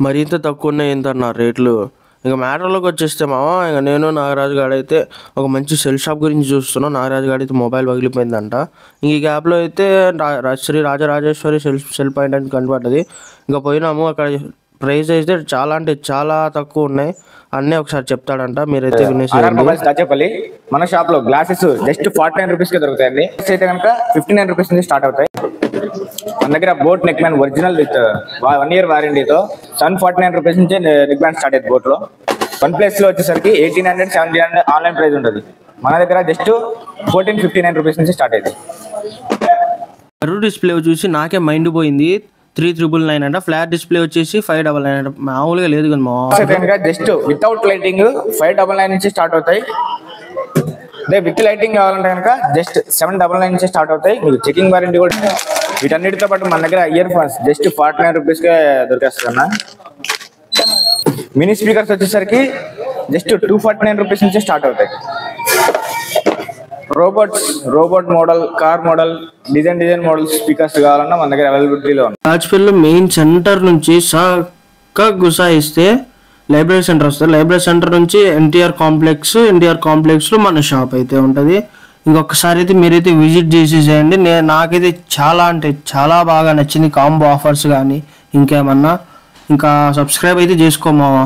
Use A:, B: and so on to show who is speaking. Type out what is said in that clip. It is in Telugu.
A: మరింత తక్కువ ఉన్నాయి ఏంటన్న రేట్లు. ఇక మ్యాటర్లోకి వచ్చేస్తే మామ, ఇక నేను నాగరాజు గాడైతే ఒక మంచి సెల్ షాప్ గురించి చూస్తున్నాం. నాగరాజు గాడైతే మొబైల్ పగిలిపోయిందంట. ఇంక ఈ గ్యాప్లో అయితే శ్రీ రాజరాజేశ్వరి సెల్ పాయింట్ అని కనపడ్డది. ఇంకా పోయినాము, అక్కడ ప్రైస్ అయితే చాలా అంటే చాలా తక్కువ ఉన్నాయి. అన్నీ ఒకసారి చెప్తాడంట, మీరైతే
B: వినేసి. మన షాప్ లో గ్లాసెస్ జస్ట్ 49 రూపీస్ కి దొరుకుతాయండి. అయితే కనుక 59 రూపీస్ నుంచి స్టార్ట్ అవుతాయి. మన దగ్గర boat neck man original with 1 year వారంటీతో 749 rupees నుంచి నెక్ మ్యాన్ స్టార్ట్ అయ్యింది. బోట్ లో వన్ ప్లేస్ లో వచ్చేసరికి 1800, 1700 ఆన్లైన్ ప్రైస్ ఉంటుంది. మన దగ్గర జస్ట్ 1459 రూపీస్ నుంచి స్టార్ట్ అయింది.
A: డిస్ప్లే చూసి నాకే మైండ్ పోయింది. 3,999 అంట. ఫ్లాట్ డిస్ప్లే వచ్చేసి 599 అంట. మామూలుగా లేదు కదా.
B: జస్ట్ వితౌట్ లైటింగ్ 599 నుంచి స్టార్ట్ అవుతాయి. అదే విత్ లైటింగ్ కావాలంటే కనుక జస్ట్ 799 నుంచి స్టార్ట్ అవుతాయి. మీకు చెకింగ్ వారంటీ కూడా. వీటన్నిటితో పాటు మన దగ్గర ఇయర్ ఫోన్స్ జస్ట్ 49 రూపీస్ కే దొరికేస్తుంది అన్న. మినీ స్పీకర్స్ వచ్చేసరికి జస్ట్ 249 రూపీస్ నుంచి స్టార్ట్ అవుతాయి. Robot model, car model, design model speakers కావాలన్నా మన దగ్గర అవైలబిలిటీలో ఉంది.
A: రాజ్పేట్లో మెయిన్ సెంటర్ నుంచి చక్కగా గుసాయిస్తే లైబ్రరీ సెంటర్ వస్తుంది. లైబ్రరీ సెంటర్ నుంచి ఎన్టీఆర్ కాంప్లెక్స్లో మన షాప్ అయితే ఉంటుంది. ఇంకొకసారి అయితే మీరైతే విజిట్ చేసేసేయండి. నాకైతే చాలా అంటే చాలా బాగా నచ్చింది. కాంబో ఆఫర్స్ కానీ ఇంకేమన్నా. ఇంకా సబ్స్క్రైబ్ అయితే చేసుకోమావా.